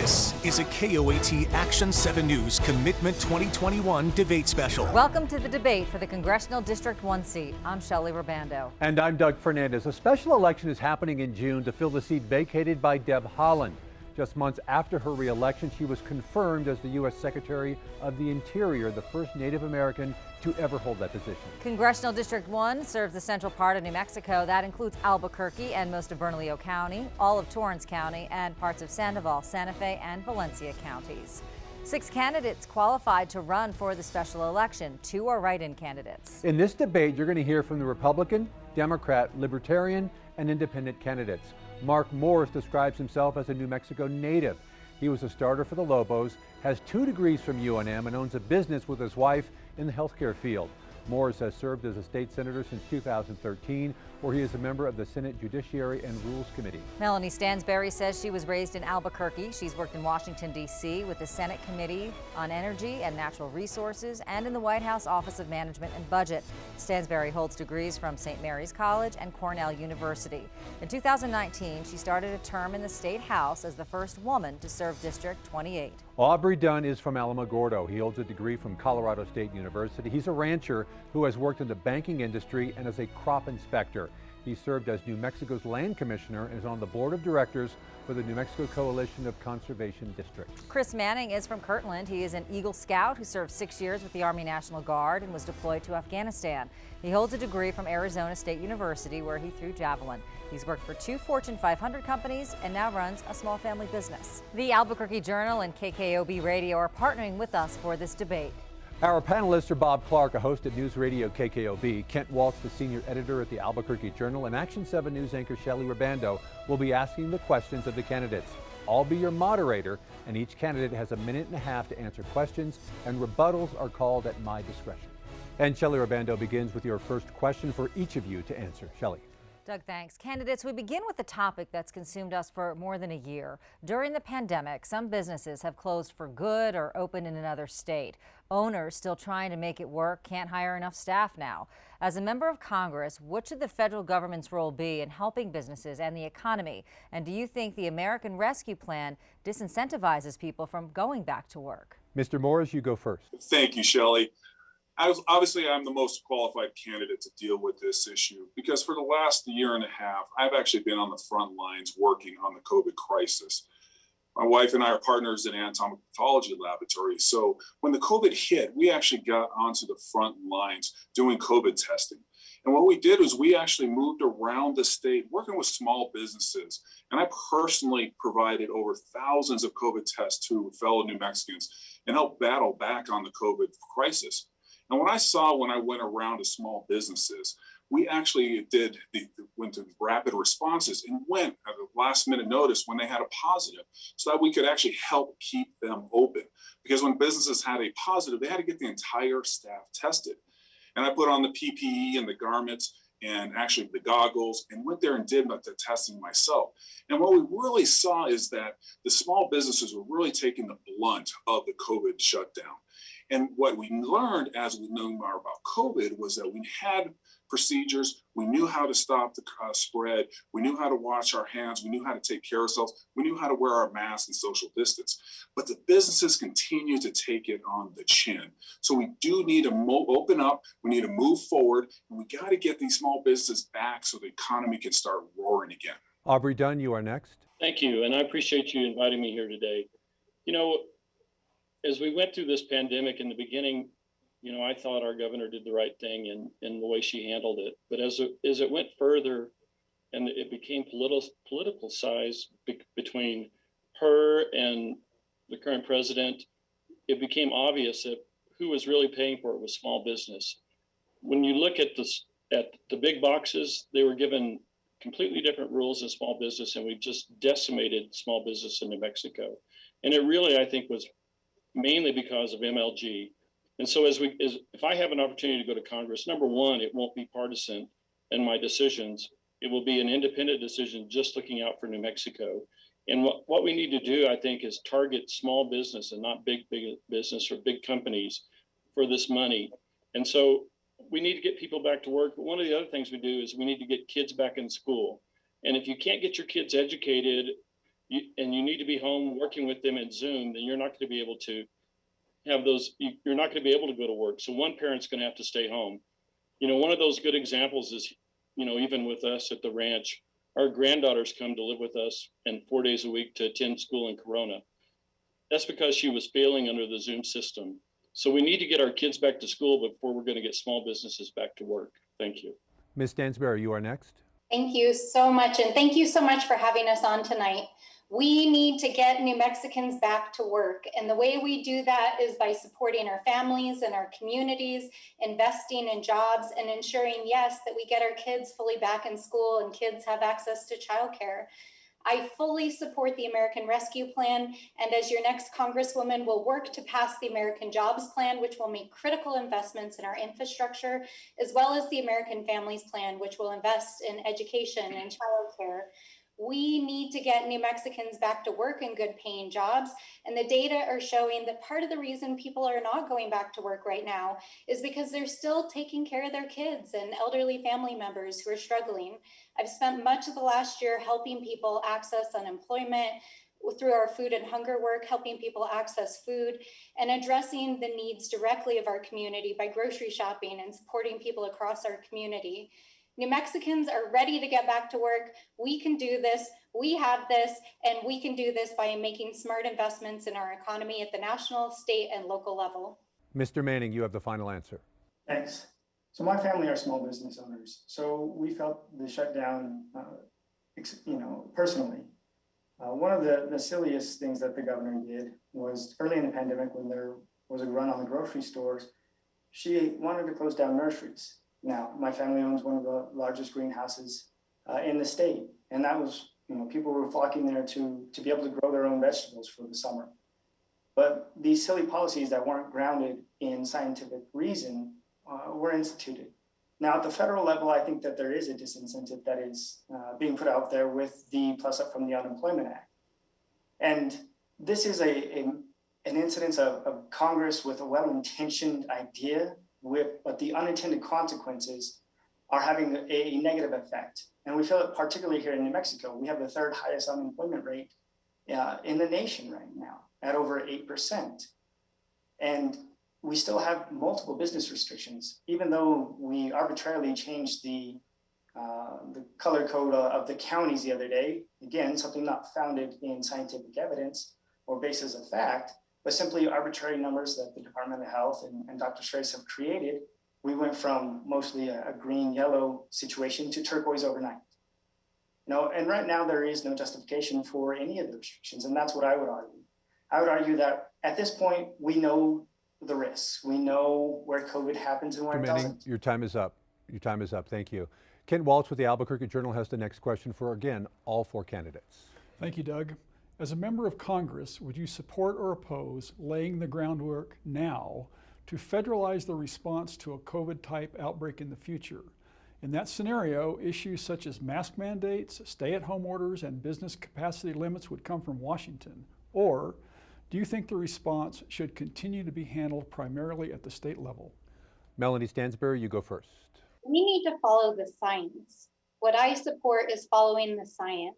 This is a KOAT Action 7 News Commitment 2021 debate special. Welcome to the debate for the Congressional District 1 seat. I'm Shelley Rabando. And I'm Doug Fernandez. A special election is happening in June to fill the seat vacated by Deb Haaland. Just months after her re-election, she was confirmed as the U.S. Secretary of the Interior, the first Native American to ever hold that position. Congressional District 1 serves the central part of New Mexico. That includes Albuquerque and most of Bernalillo County, all of Torrance County, and parts of Sandoval, Santa Fe, and Valencia counties. 6 candidates qualified to run for the special election. 2 are write-in candidates. In this debate, you're going to hear from the Republican, Democrat, Libertarian, and Independent candidates. Mark Morris describes himself as a New Mexico native. He was a starter for the Lobos, has 2 degrees from UNM, and owns a business with his wife in the healthcare field. Morris has served as a state senator since 2013, where he is a member of the Senate Judiciary and Rules Committee. Melanie Stansberry says she was raised in Albuquerque. She's worked in Washington, D.C. with the Senate Committee on Energy and Natural Resources and in the White House Office of Management and Budget. Stansberry holds degrees from St. Mary's College and Cornell University. In 2019, she started a term in the State House as the first woman to serve District 28. Aubrey Dunn is from Alamogordo. He holds a degree from Colorado State University. He's a rancher who has worked in the banking industry and as a crop inspector. He served as New Mexico's land commissioner and is on the board of directors for the New Mexico Coalition of Conservation Districts. Chris Manning is from Kirtland. He is an Eagle Scout who served 6 years with the Army National Guard and was deployed to Afghanistan. He holds a degree from Arizona State University where he threw javelin. He's worked for 2 Fortune 500 companies and now runs a small family business. The Albuquerque Journal and KKOB Radio are partnering with us for this debate. Our panelists are Bob Clark, a host at News Radio KKOB, Kent Waltz, the senior editor at the Albuquerque Journal, and Action 7 News anchor Shelley Rabando will be asking the questions of the candidates. I'll be your moderator, and each candidate has a minute and a half to answer questions, and rebuttals are called at my discretion. And Shelley Rabando begins with your first question for each of you to answer. Shelley. Doug, thanks. Candidates, we begin with the topic that's consumed us for more than a year. During the pandemic, some businesses have closed for good or opened in another state. Owners still trying to make it work can't hire enough staff now. As a member of Congress, what should the federal government's role be in helping businesses and the economy? And do you think the American Rescue Plan disincentivizes people from going back to work? Mr. Morris, you go first. Thank you, Shelley. Obviously, I'm the most qualified candidate to deal with this issue because for the last year and a half, I've actually been on the front lines working on the COVID crisis. My wife and I are partners in anatomic pathology laboratory. So when the COVID hit, we actually got onto the front lines doing COVID testing. And what we did was we actually moved around the state working with small businesses. And I personally provided over thousands of COVID tests to fellow New Mexicans and helped battle back on the COVID crisis. And what I saw when I went around to small businesses, we actually went to rapid responses and went at the last minute notice when they had a positive so that we could actually help keep them open. Because when businesses had a positive, they had to get the entire staff tested. And I put on the PPE and the garments and actually the goggles and went there and did the testing myself. And what we really saw is that the small businesses were really taking the blunt of the COVID shutdown. And what we learned as we knew more about COVID was that we had procedures, we knew how to stop the spread, we knew how to wash our hands, we knew how to take care of ourselves, we knew how to wear our masks and social distance. But the businesses continue to take it on the chin. So we do need to open up, we need to move forward, and we got to get these small businesses back so the economy can start roaring again. Aubrey Dunn, you are next. Thank you, and I appreciate you inviting me here today. You know, as we went through this pandemic in the beginning, you know, I thought our governor did the right thing in the way she handled it. But as it went further and it became political size between her and the current president, it became obvious that who was really paying for it was small business. When you look at the big boxes, they were given completely different rules in small business, and we just decimated small business in New Mexico. And it really, I think, was mainly because of MLG. And so if I have an opportunity to go to Congress, number one, it won't be partisan in my decisions. It will be an independent decision just looking out for New Mexico. And what we need to do, I think, is target small business and not big business or big companies for this money. And so we need to get people back to work. But one of the other things we do is we need to get kids back in school. And if you can't get your kids educated, and you need to be home working with them in Zoom, then you're not going to be able to have those, you're not going to be able to go to work. So one parent's going to have to stay home. You know, one of those good examples is, you know, even with us at the ranch, our granddaughters come to live with us and 4 days a week to attend school in Corona. That's because she was failing under the Zoom system. So we need to get our kids back to school before we're going to get small businesses back to work. Thank you. Ms. Stansberry, you are next. Thank you so much. And thank you so much for having us on tonight. We need to get New Mexicans back to work. And the way we do that is by supporting our families and our communities, investing in jobs, and ensuring, yes, that we get our kids fully back in school and kids have access to childcare. I fully support the American Rescue Plan, and as your next Congresswoman, will work to pass the American Jobs Plan, which will make critical investments in our infrastructure, as well as the American Families Plan, which will invest in education and childcare. We need to get New Mexicans back to work in good paying jobs. And the data are showing that part of the reason people are not going back to work right now is because they're still taking care of their kids and elderly family members who are struggling. I've spent much of the last year helping people access unemployment through our food and hunger work, helping people access food and addressing the needs directly of our community by grocery shopping and supporting people across our community. New Mexicans are ready to get back to work. We can do this. We have this, and we can do this by making smart investments in our economy at the national, state, and local level. Mr. Manning, you have the final answer. Thanks. So my family are small business owners. So we felt the shutdown, personally. One of the silliest things that the governor did was early in the pandemic when there was a run on the grocery stores, she wanted to close down nurseries. Now, my family owns one of the largest greenhouses in the state, and that was, people were flocking there to be able to grow their own vegetables for the summer. But these silly policies that weren't grounded in scientific reason were instituted. Now, at the federal level, I think that there is a disincentive that is being put out there with the plus up from the Unemployment Act. And this is an incidence of Congress with a well-intentioned idea, but the unintended consequences are having a negative effect. And we feel it particularly here in New Mexico. We have the third highest unemployment rate in the nation right now at over 8%. And we still have multiple business restrictions, even though we arbitrarily changed the color code of the counties the other day. Again, something not founded in scientific evidence or basis of fact, but simply arbitrary numbers that the Department of Health and Dr. Strace have created. We went from mostly a green-yellow situation to turquoise overnight. And right now there is no justification for any of the restrictions, and that's what I would argue. I would argue that at this point, we know the risks. We know where COVID happens and where it doesn't. Your time is up. Your time is up. Thank you. Kent Waltz with the Albuquerque Journal has the next question for, again, all four candidates. Thank you, Doug. As a member of Congress, would you support or oppose laying the groundwork now to federalize the response to a COVID-type outbreak in the future? In that scenario, issues such as mask mandates, stay-at-home orders, and business capacity limits would come from Washington. Or do you think the response should continue to be handled primarily at the state level? Melanie Stansberry, you go first. We need to follow the science. What I support is following the science.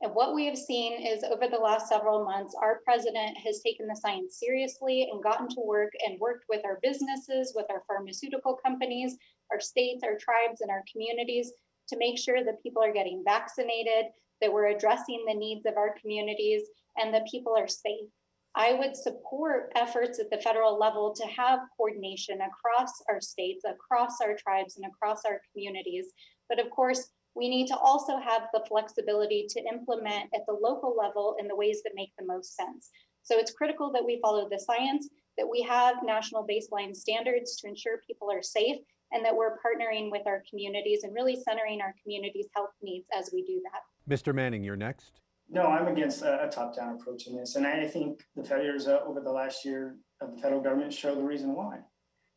And what we have seen is over the last several months, our president has taken the science seriously and gotten to work and worked with our businesses, with our pharmaceutical companies, our states, our tribes, and our communities to make sure that people are getting vaccinated, that we're addressing the needs of our communities, and that people are safe. I would support efforts at the federal level to have coordination across our states, across our tribes, and across our communities. But of course, we need to also have the flexibility to implement at the local level in the ways that make the most sense. So it's critical that we follow the science, that we have national baseline standards to ensure people are safe, and that we're partnering with our communities and really centering our communities' health needs as we do that. Mr. Manning, you're next. No, I'm against a top-down approach in this. And I think the failures over the last year of the federal government show the reason why.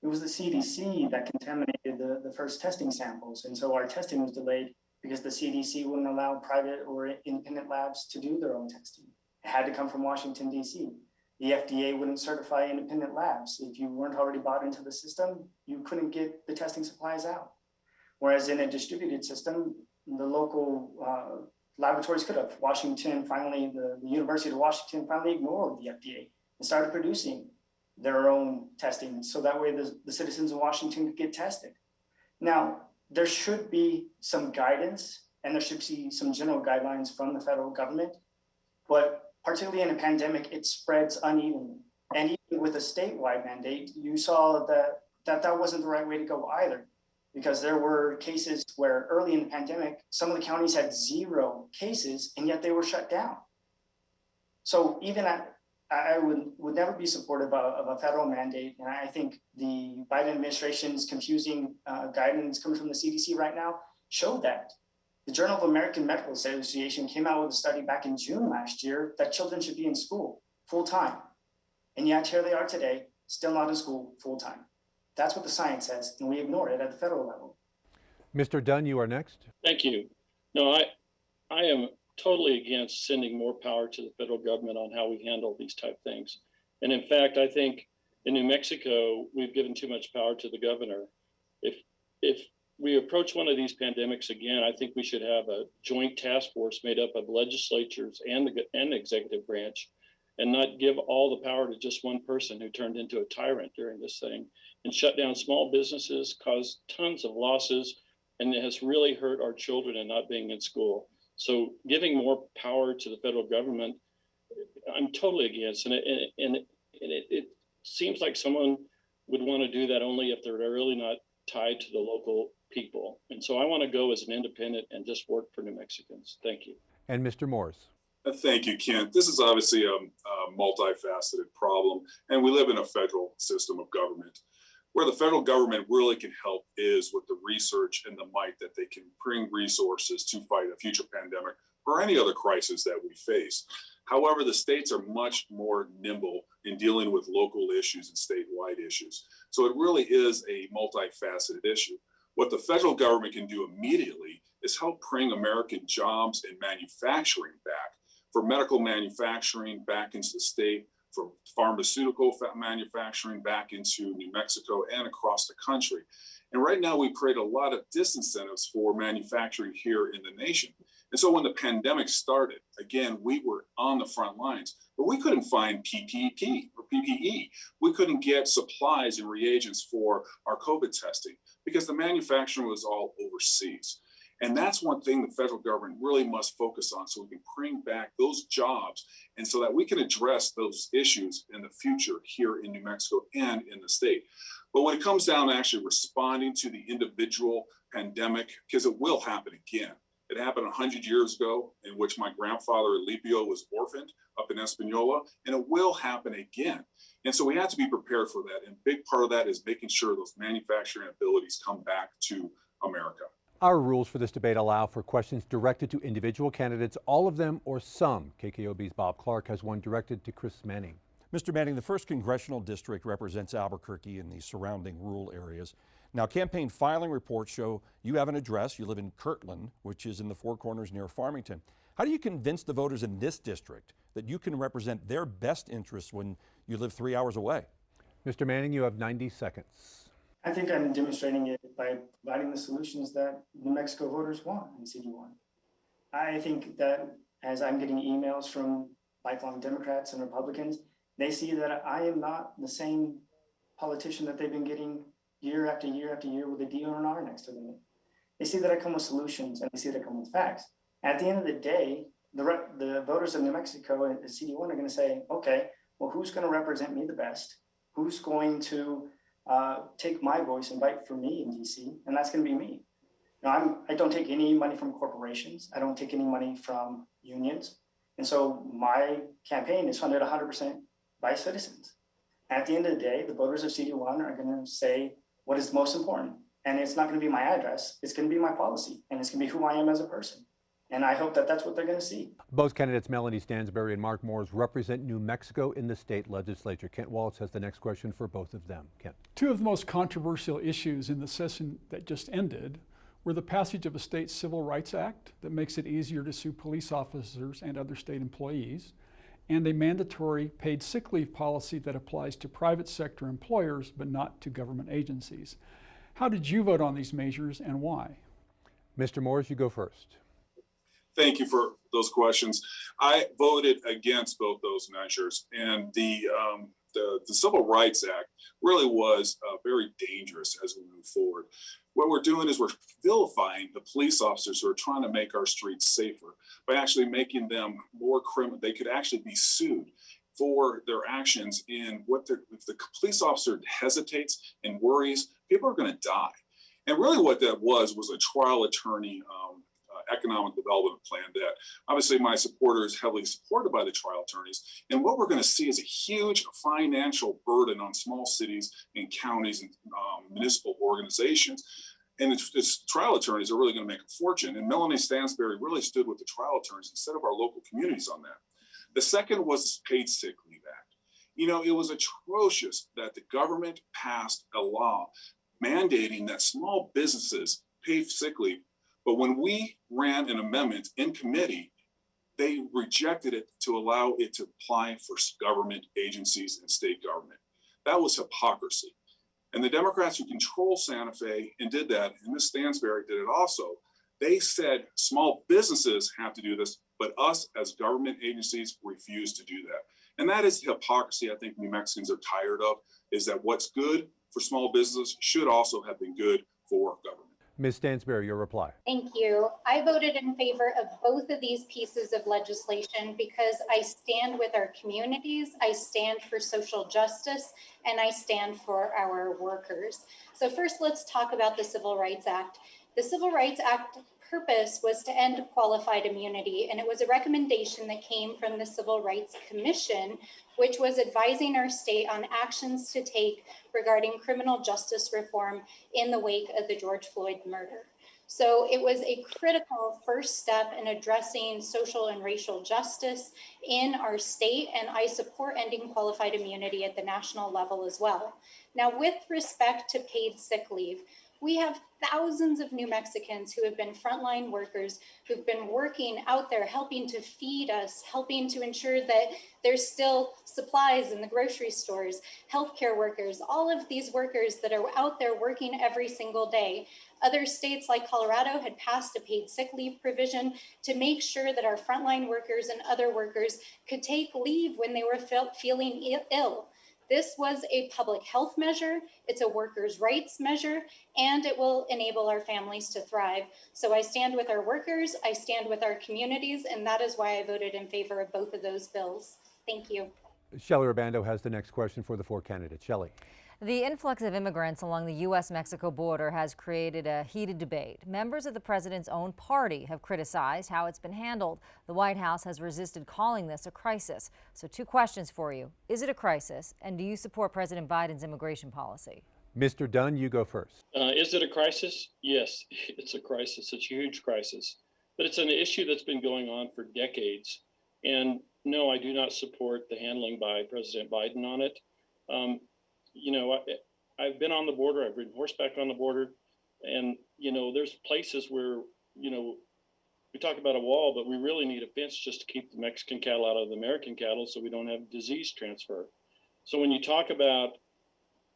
It was the CDC that contaminated the first testing samples. And so our testing was delayed because the CDC wouldn't allow private or independent labs to do their own testing. It had to come from Washington, D.C. The FDA wouldn't certify independent labs. If you weren't already bought into the system, you couldn't get the testing supplies out. Whereas in a distributed system, the local laboratories could have. Washington finally, the University of Washington finally ignored the FDA and started producing their own testing so that way the citizens of Washington could get tested. Now, there should be some guidance and there should be some general guidelines from the federal government, but particularly in a pandemic, it spreads unevenly. And even with a statewide mandate, you saw that wasn't the right way to go either, because there were cases where early in the pandemic, some of the counties had 0 cases and yet they were shut down. So even I would never be supportive of a federal mandate. And I think the Biden administration's confusing guidance coming from the CDC right now showed that. The Journal of American Medical Association came out with a study back in June last year that children should be in school full time. And yet here they are today, still not in school full time. That's what the science says, and we ignore it at the federal level. Mr. Dunn, you are next. Thank you. No, I am totally against sending more power to the federal government on how we handle these type things. And in fact, I think in New Mexico, we've given too much power to the governor. If we approach one of these pandemics again, I think we should have a joint task force made up of legislatures and the executive branch, and not give all the power to just one person who turned into a tyrant during this thing and shut down small businesses, caused tons of losses, and it has really hurt our children in not being in school. So giving more power to the federal government, I'm totally against. And it seems like someone would want to do that only if they're really not tied to the local people. And so I want to go as an independent and just work for New Mexicans. Thank you. And Mr. Morse. Thank you, Kent. This is obviously a multifaceted problem, and we live in a federal system of government. Where the federal government really can help is with the research and the might that they can bring resources to fight a future pandemic or any other crisis that we face. However, the states are much more nimble in dealing with local issues and statewide issues. So it really is a multifaceted issue. What the federal government can do immediately is help bring American jobs and manufacturing back, for medical manufacturing back into the state, for pharmaceutical manufacturing back into New Mexico and across the country. And right now we create a lot of disincentives for manufacturing here in the nation. And so when the pandemic started, again, we were on the front lines, but we couldn't find PPE or PPE. We couldn't get supplies and reagents for our COVID testing because the manufacturing was all overseas. And that's one thing the federal government really must focus on, so we can bring back those jobs and so that we can address those issues in the future here in New Mexico and in the state. But when it comes down to actually responding to the individual pandemic, because it will happen again. It happened 100 years ago, in which my grandfather Alipio was orphaned up in Espanola, and it will happen again. And so we have to be prepared for that. And a big part of that is making sure those manufacturing abilities come back to America. Our rules for this debate allow for questions directed to individual candidates, all of them or some. KKOB's Bob Clark has one directed to Chris Manning. Mr. Manning, the 1st Congressional District represents Albuquerque and the surrounding rural areas. Now, campaign filing reports show you have an address. You live in Kirtland, which is in the Four Corners near Farmington. How do you convince the voters in this district that you can represent their best interests when you live 3 hours away? Mr. Manning, you have 90 seconds. I think I'm demonstrating it by providing the solutions that New Mexico voters want in CD1. I think that as I'm getting emails from lifelong Democrats and Republicans, they see that I am not the same politician that they've been getting year after year after year with a D or an R next to them. They see that I come with solutions and they see that I come with facts. At the end of the day, the voters of New Mexico and CD1 are going to say, okay, well, who's going to represent me the best? Who's going to take my voice and fight for me in DC? And that's going to be me. Now, I don't take any money from corporations. I don't take any money from unions. And so my campaign is funded 100% by citizens. At the end of the day, the voters of CD1 are going to say what is most important. And it's not going to be my address. It's going to be my policy. And it's going to be who I am as a person. And I hope that that's what they're going to see. Both candidates, Melanie Stansbury and Mark Moores, represent New Mexico in the state legislature. Kent Waltz has the next question for both of them. Kent. Two of the most controversial issues in the session that just ended were the passage of a state Civil Rights Act that makes it easier to sue police officers and other state employees, and a mandatory paid sick leave policy that applies to private sector employers but not to government agencies. How did you vote on these measures and why? Mr. Moores, you go first. Thank you for those questions. I voted against both those measures, and the Civil Rights Act really was very dangerous as we move forward. What we're doing is we're vilifying the police officers who are trying to make our streets safer by actually making them more criminal. They could actually be sued for their actions. And if the police officer hesitates and worries, people are going to die. And really what that was a trial attorney economic development plan that obviously my supporter is heavily supported by the trial attorneys. And what we're going to see is a huge financial burden on small cities and counties and municipal organizations. And its trial attorneys are really going to make a fortune. And Melanie Stansberry really stood with the trial attorneys instead of our local communities on that. The second was Paid Sick Leave Act. You know, it was atrocious that the government passed a law mandating that small businesses pay sick leave. But when we ran an amendment in committee, they rejected it to allow it to apply for government agencies and state government. That was hypocrisy. And the Democrats who control Santa Fe and did that, and Ms. Stansberry did it also, they said small businesses have to do this, but us as government agencies refuse to do that. And that is the hypocrisy I think New Mexicans are tired of, is that what's good for small business should also have been good for government. Ms. Stansberry, your reply. Thank you. I voted in favor of both of these pieces of legislation because I stand with our communities, I stand for social justice, and I stand for our workers. So first, let's talk about the Civil Rights Act. The Civil Rights Act purpose was to end qualified immunity, and it was a recommendation that came from the Civil Rights Commission, which was advising our state on actions to take regarding criminal justice reform in the wake of the George Floyd murder. So it was a critical first step in addressing social and racial justice in our state, and I support ending qualified immunity at the national level as well. Now, with respect to paid sick leave, we have thousands of New Mexicans who have been frontline workers, who've been working out there, helping to feed us, helping to ensure that there's still supplies in the grocery stores, healthcare workers, all of these workers that are out there working every single day. Other states like Colorado had passed a paid sick leave provision to make sure that our frontline workers and other workers could take leave when they were feeling ill. This was a public health measure, it's a workers' rights measure, and it will enable our families to thrive. So I stand with our workers, I stand with our communities, and that is why I voted in favor of both of those bills. Thank you. Shelley Urbando has the next question for the four candidates. Shelley. The influx of immigrants along the U.S.-Mexico border has created a heated debate. Members of the president's own party have criticized how it's been handled. The White House has resisted calling this a crisis. So two questions for you. Is it a crisis? And do you support President Biden's immigration policy? Mr. Dunn, you go first. Is it a crisis? Yes, it's a crisis. It's a huge crisis. But it's an issue that's been going on for decades. And no, I do not support the handling by President Biden on it. You know, I've been on the border, I've ridden horseback on the border, and, you know, there's places where, you know, we talk about a wall, but we really need a fence just to keep the Mexican cattle out of the American cattle so we don't have disease transfer. So when you talk about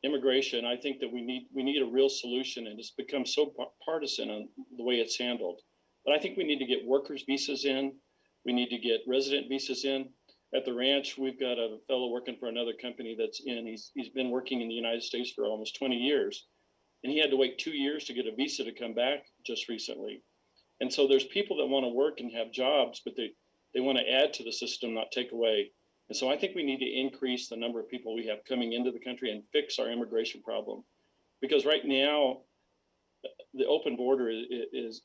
immigration, I think that we need a real solution, and it's become so partisan on the way it's handled. But I think we need to get workers' visas in, we need to get resident visas in. At the ranch, we've got a fellow working for another company that's in. He's been working in the United States for almost 20 years, and he had to wait 2 years to get a visa to come back just recently. And so there's people that want to work and have jobs, but they want to add to the system, not take away. And so I think we need to increase the number of people we have coming into the country and fix our immigration problem. Because right now, the open border is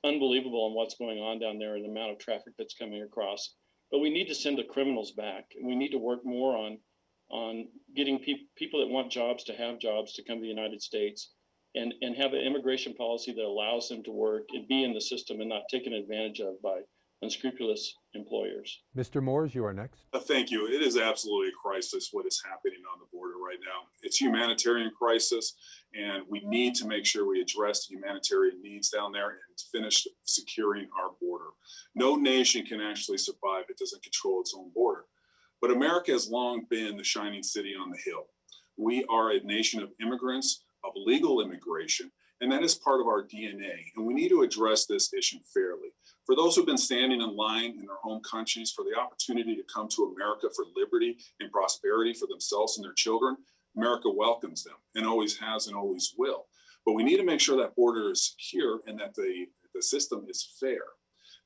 unbelievable on what's going on down there and the amount of traffic that's coming across. But we need to send the criminals back, and we need to work more on getting people that want jobs to have jobs to come to the United States, and have an immigration policy that allows them to work and be in the system and not taken advantage of by unscrupulous employers. Mr. Moores, you are next. Thank you. It is absolutely a crisis what is happening on the border right now. It's a humanitarian crisis, and we need to make sure we address the humanitarian needs down there and finish securing our border. No nation can actually survive if it doesn't control its own border. But America has long been the shining city on the hill. We are a nation of immigrants, of legal immigration, And that is part of our DNA. And we need to address this issue fairly. For those who've been standing in line in their home countries for the opportunity to come to America for liberty and prosperity for themselves and their children, America welcomes them and always has and always will. But we need to make sure that border is secure and that the system is fair.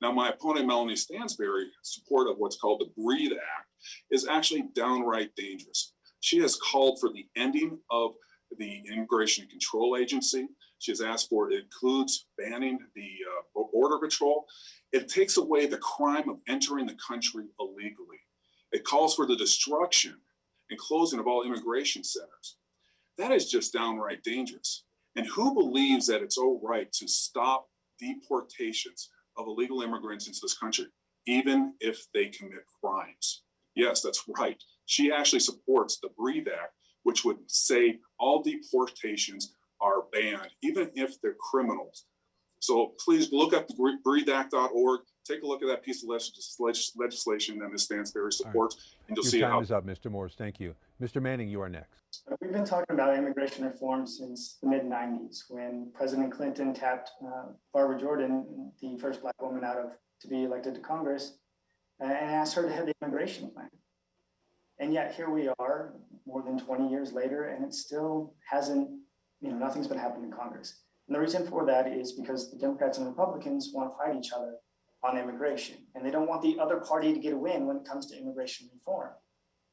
Now, my opponent, Melanie Stansberry's support of what's called the BREATHE Act is actually downright dangerous. She has called for the ending of the Immigration Control Agency. She has asked for it includes banning the Border Patrol. It takes away the crime of entering the country illegally. It calls for the destruction and closing of all immigration centers. That is just downright dangerous. And who believes that it's all right to stop deportations of illegal immigrants into this country, even if they commit crimes? Yes, that's right. She actually supports the BREATHE Act, which would say all deportations are banned, even if they're criminals. So please look up the breatheact.org. Take a look at that piece of legislation that Ms. Stansberry supports, and you'll see Your how. time is up, Mr. Morse. Thank you. Mr. Manning, you are next. We've been talking about immigration reform since the mid-90s, when President Clinton tapped Barbara Jordan, the first Black woman to be elected to Congress, and asked her to head the immigration plan. And yet here we are, more than 20 years later, and it still hasn't, nothing's been happening in Congress. And the reason for that is because the Democrats and Republicans want to fight each other on immigration, and they don't want the other party to get a win when it comes to immigration reform.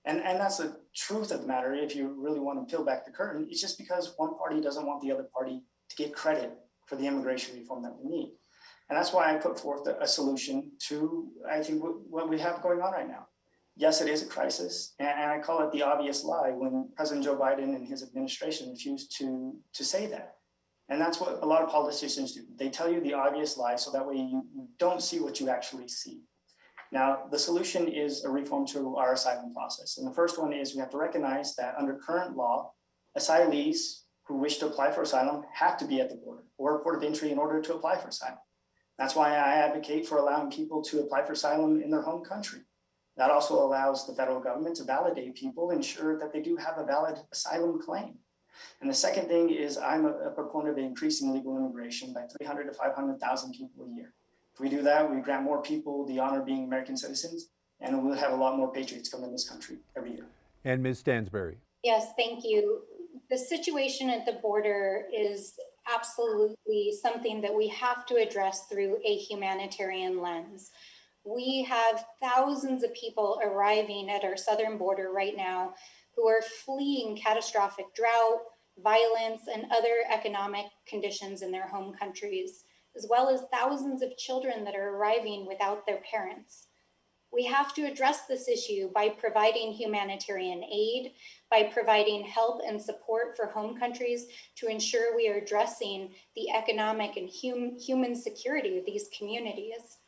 And that's the truth of the matter. If you really want to peel back the curtain, it's just because one party doesn't want the other party to get credit for the immigration reform that we need. And that's why I put forth a solution to, I think, what we have going on right now. Yes, it is a crisis, and I call it the obvious lie when President Joe Biden and his administration refused to say that. And that's what a lot of politicians do. They tell you the obvious lie so that way you don't see what you actually see. Now, the solution is a reform to our asylum process. And the first one is we have to recognize that under current law, asylees who wish to apply for asylum have to be at the border or a port of entry in order to apply for asylum. That's why I advocate for allowing people to apply for asylum in their home country. That also allows the federal government to validate people, ensure that they do have a valid asylum claim. And the second thing is I'm a proponent of increasing legal immigration by 300 to 500,000 people a year. If we do that, we grant more people the honor of being American citizens, and we'll have a lot more patriots come in this country every year. And Ms. Stansberry. Yes, thank you. The situation at the border is absolutely something that we have to address through a humanitarian lens. We have thousands of people arriving at our southern border right now who are fleeing catastrophic drought, violence, and other economic conditions in their home countries, as well as thousands of children that are arriving without their parents. We have to address this issue by providing humanitarian aid, by providing help and support for home countries to ensure we are addressing the economic and human security of these communities.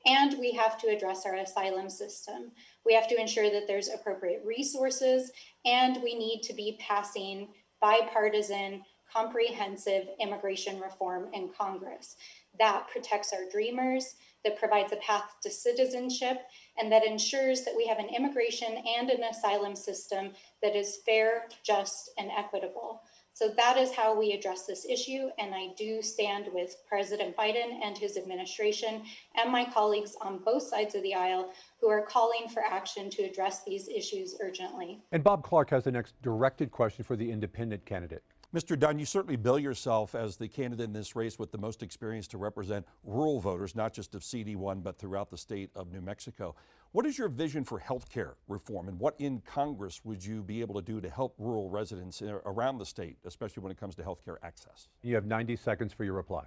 And we have to address our asylum system. We have to ensure that there's appropriate resources, and we need to be passing bipartisan, comprehensive immigration reform in Congress that protects our dreamers, that provides a path to citizenship, and that ensures that we have an immigration and an asylum system that is fair, just, and equitable. So that is how we address this issue, and I do stand with President Biden and his administration and my colleagues on both sides of the aisle who are calling for action to address these issues urgently. And Bob Clark has the next directed question for the independent candidate. Mr. Dunn, you certainly bill yourself as the candidate in this race with the most experience to represent rural voters, not just of CD1, but throughout the state of New Mexico. What is your vision for health care reform, and what in Congress would you be able to do to help rural residents around the state, especially when it comes to health care access? You have 90 seconds for your reply.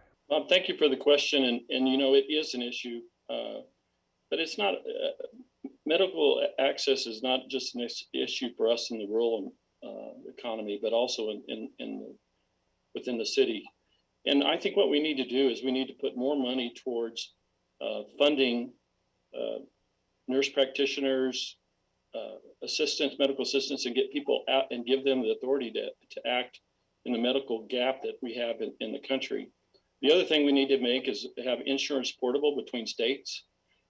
Thank you for the question. And it is an issue, but it's not, medical access is not just an issue for us in the rural economy, but also within the city. And I think what we need to do is we need to put more money towards funding nurse practitioners, assistants, medical assistants, and get people out and give them the authority to act in the medical gap that we have in the country. The other thing we need to make is have insurance portable between states,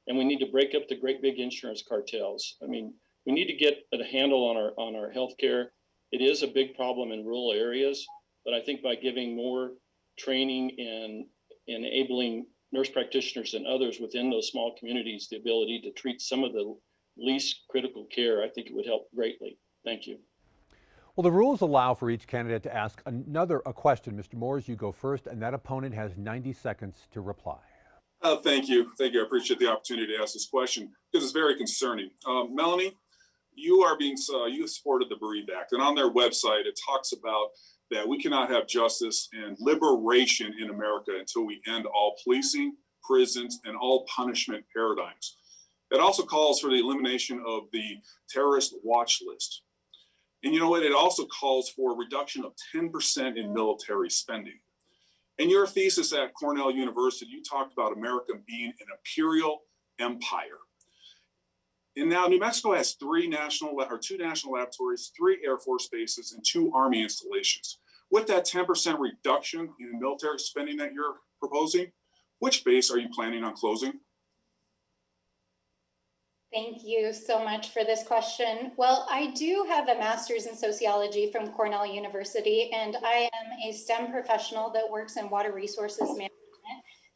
and we need to break up the great big insurance cartels. I mean, we need to get a handle on our healthcare. It is a big problem in rural areas, but I think by giving more training and enabling nurse practitioners and others within those small communities the ability to treat some of the least critical care, I think it would help greatly. Thank you. Well, the rules allow for each candidate to ask a question. Mr. Moores, you go first, and that opponent has 90 seconds to reply. Thank you. Thank you. I appreciate the opportunity to ask this question because it's very concerning. Melanie, you supported the Bereaved Act, and on their website, it talks about that we cannot have justice and liberation in America until we end all policing, prisons, and all punishment paradigms. It also calls for the elimination of the terrorist watch list. And you know what? It also calls for a reduction of 10% in military spending. In your thesis at Cornell University, you talked about America being an imperial empire. And now New Mexico has two national laboratories, 3 Air Force bases, and 2 Army installations. With that 10% reduction in military spending that you're proposing, which base are you planning on closing? Thank you so much for this question. Well, I do have a master's in sociology from Cornell University, and I am a STEM professional that works in water resources management,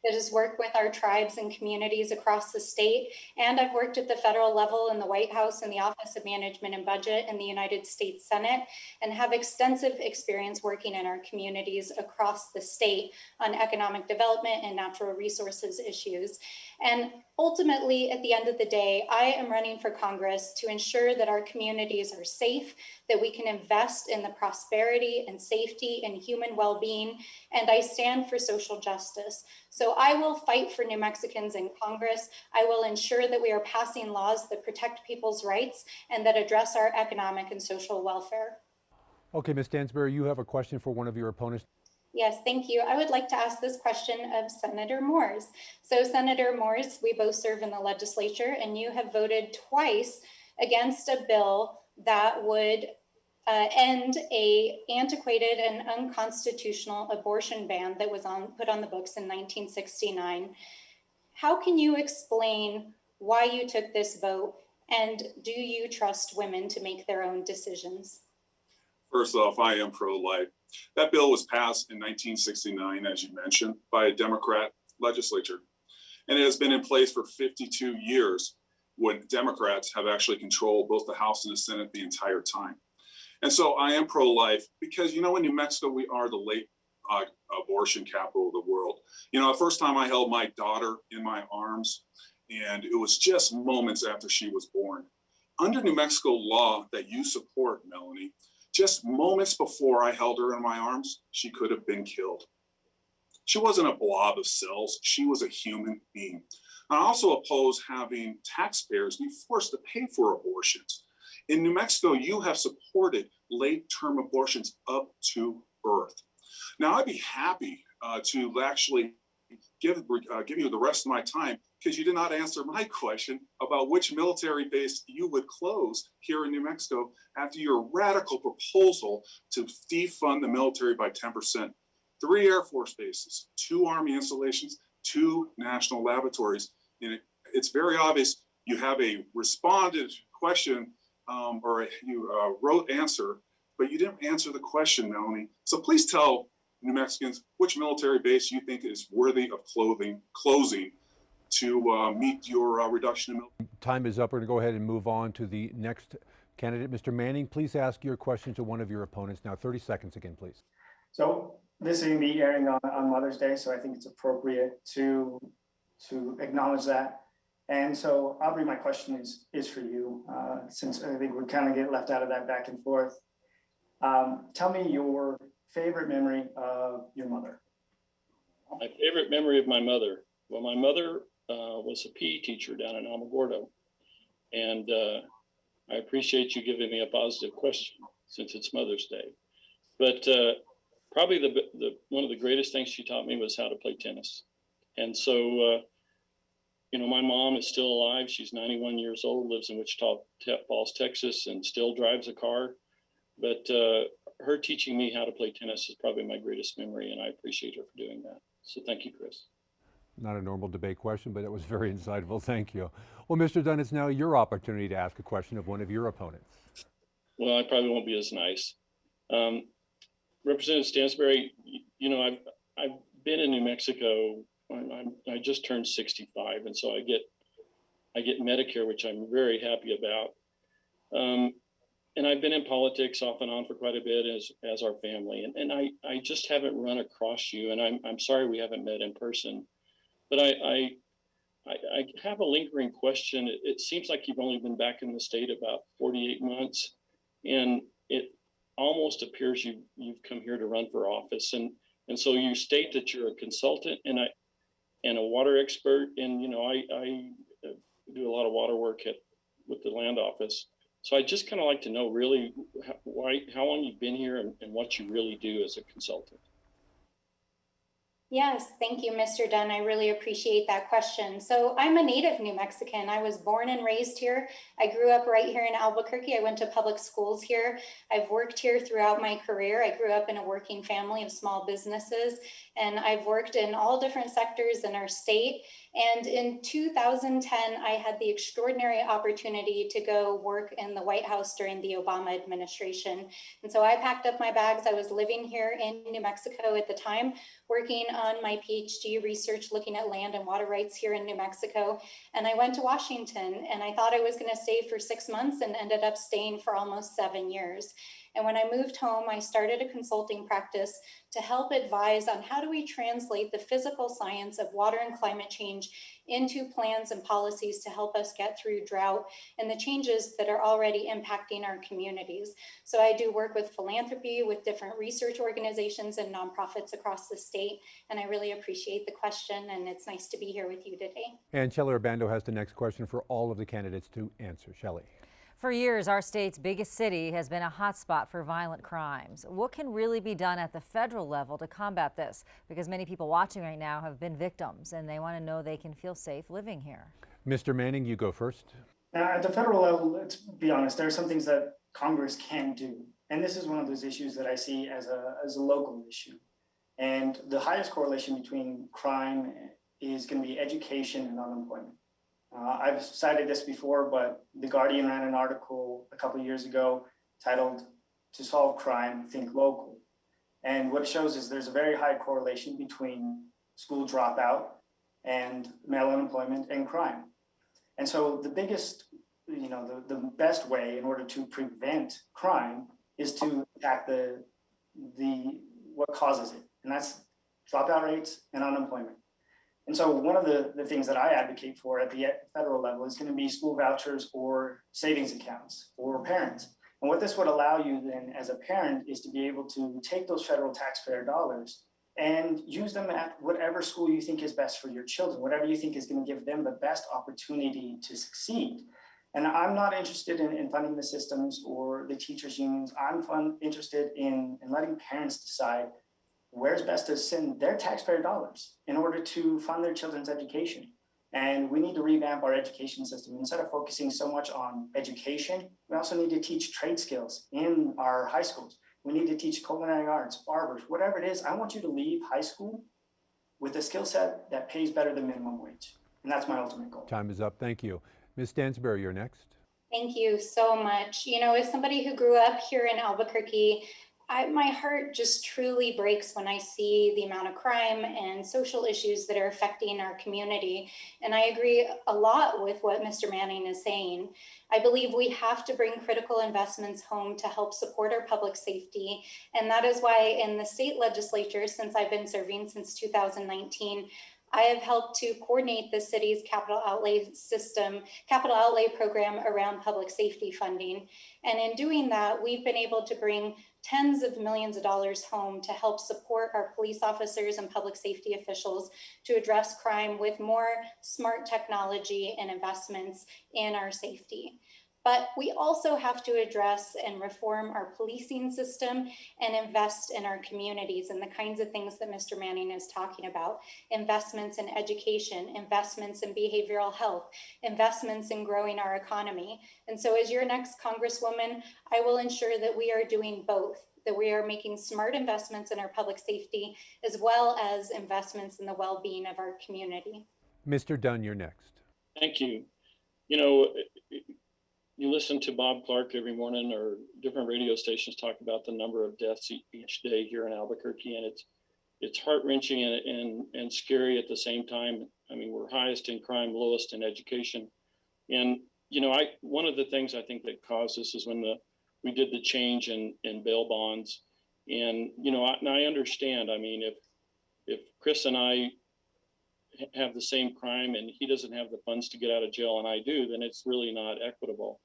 that has worked with our tribes and communities across the state. And I've worked at the federal level in the White House in the Office of Management and Budget in the United States Senate, and have extensive experience working in our communities across the state on economic development and natural resources issues. And ultimately, at the end of the day, I am running for Congress to ensure that our communities are safe, that we can invest in the prosperity and safety and human well-being, and I stand for social justice. So I will fight for New Mexicans in Congress. I will ensure that we are passing laws that protect people's rights and that address our economic and social welfare. Okay, Ms. Stansberry, you have a question for one of your opponents. Yes, thank you. I would like to ask this question of Senator Moores. So Senator Moores, we both serve in the legislature, and you have voted twice against a bill that would end a antiquated and unconstitutional abortion ban that was put on the books in 1969. How can you explain why you took this vote, and do you trust women to make their own decisions? First off, I am pro-life. That bill was passed in 1969, as you mentioned, by a Democrat legislature. And it has been in place for 52 years when Democrats have actually controlled both the House and the Senate the entire time. And so I am pro-life because, in New Mexico, we are the late abortion capital of the world. The first time I held my daughter in my arms, and it was just moments after she was born. Under New Mexico law that you support, Melanie, just moments before I held her in my arms, she could have been killed. She wasn't a blob of cells. She was a human being. I also oppose having taxpayers be forced to pay for abortions. In New Mexico, you have supported late-term abortions up to birth. Now, I'd be happy to actually give you the rest of my time because you did not answer my question about which military base you would close here in New Mexico after your radical proposal to defund the military by 10%. 3 Air Force bases, 2 Army installations, 2 national laboratories. And it's very obvious you have a responded question or you wrote answer, but you didn't answer the question, Melanie. So please tell New Mexicans which military base you think is worthy of closing to meet your reduction in military. Time is up. We're going to go ahead and move on to the next candidate. Mr. Manning, please ask your question to one of your opponents. Now, 30 seconds again, please. So this is going to be airing on Mother's Day, so I think it's appropriate to acknowledge that. And so, Aubrey, my question is for you, since I think we kind of get left out of that back and forth. Tell me your favorite memory of your mother. My favorite memory of my mother. Well, my mother was a PE teacher down in Alamogordo, and I appreciate you giving me a positive question since it's Mother's Day. But probably the one of the greatest things she taught me was how to play tennis. And so, my mom is still alive. She's 91 years old, lives in Wichita Falls, Texas, and still drives a car. But her teaching me how to play tennis is probably my greatest memory, and I appreciate her for doing that. So thank you, Chris. Not a normal debate question, but it was very insightful. Thank you. Well, Mr. Dunn, it's now your opportunity to ask a question of one of your opponents. Well, I probably won't be as nice. Representative Stansberry, I've been in New Mexico. I just turned 65, and so I get Medicare, which I'm very happy about. And I've been in politics off and on for quite a bit as our family, and I just haven't run across you, and I'm sorry we haven't met in person, but I have a lingering question. It seems like you've only been back in the state about 48 months, and it almost appears you've come here to run for office, and so you state that you're a consultant and a water expert, and I do a lot of water work with the land office. So I just kind of like to know really how long you've been here and what you really do as a consultant. Yes, thank you, Mr. Dunn. I really appreciate that question. So I'm a native New Mexican. I was born and raised here. I grew up right here in Albuquerque. I went to public schools here. I've worked here throughout my career. I grew up in a working family of small businesses, and I've worked in all different sectors in our state. And in 2010, I had the extraordinary opportunity to go work in the White House during the Obama administration. And so I packed up my bags. I was living here in New Mexico at the time, working on my PhD research, looking at land and water rights here in New Mexico. And I went to Washington, and I thought I was going to stay for 6 months and ended up staying for almost 7 years. And when I moved home, I started a consulting practice to help advise on how do we translate the physical science of water and climate change into plans and policies to help us get through drought and the changes that are already impacting our communities. So I do work with philanthropy, with different research organizations and nonprofits across the state. And I really appreciate the question, and it's nice to be here with you today. And Shelley Urbando has the next question for all of the candidates to answer. Shelley. For years, our state's biggest city has been a hotspot for violent crimes. What can really be done at the federal level to combat this? Because many people watching right now have been victims, and they want to know they can feel safe living here. Mr. Manning, you go first. Now, at the federal level, let's be honest, there are some things that Congress can do. And this is one of those issues that I see as a local issue. And the highest correlation between crime is going to be education and unemployment. I've cited this before, but The Guardian ran an article a couple of years ago titled, "To Solve Crime, Think Local." And what it shows is there's a very high correlation between school dropout and male unemployment and crime. And so the biggest, the best way in order to prevent crime is to attack what causes it, and that's dropout rates and unemployment. And so one of the things that I advocate for at the federal level is going to be school vouchers or savings accounts for parents. And what this would allow you then as a parent is to be able to take those federal taxpayer dollars and use them at whatever school you think is best for your children, whatever you think is going to give them the best opportunity to succeed. And I'm not interested in funding the systems or the teachers' unions. I'm interested in letting parents decide where's best to send their taxpayer dollars in order to fund their children's education. And we need to revamp our education system. Instead of focusing so much on education, we also need to teach trade skills in our high schools. We need to teach culinary arts, barbers, whatever it is. I want you to leave high school with a skill set that pays better than minimum wage. And that's my ultimate goal. Time is up. Thank you. Ms. Stansberry, you're next. Thank you so much. As somebody who grew up here in Albuquerque, my heart just truly breaks when I see the amount of crime and social issues that are affecting our community. And I agree a lot with what Mr. Manning is saying. I believe we have to bring critical investments home to help support our public safety. And that is why in the state legislature, since I've been serving since 2019, I have helped to coordinate the city's capital outlay program around public safety funding. And in doing that, we've been able to bring tens of millions of dollars home to help support our police officers and public safety officials to address crime with more smart technology and investments in our safety. But we also have to address and reform our policing system and invest in our communities and the kinds of things that Mr. Manning is talking about. Investments in education, investments in behavioral health, investments in growing our economy. And so as your next Congresswoman, I will ensure that we are doing both, that we are making smart investments in our public safety, as well as investments in the well-being of our community. Mr. Dunn, you're next. Thank you. You listen to Bob Clark every morning, or different radio stations talk about the number of deaths each day here in Albuquerque, and it's heart-wrenching and scary at the same time. I mean, we're highest in crime, lowest in education. And, you know, one of the things I think that caused this is when we did the change in bail bonds. And, you know, I understand, I mean, if Chris and I have the same crime and he doesn't have the funds to get out of jail and I do, then it's really not equitable.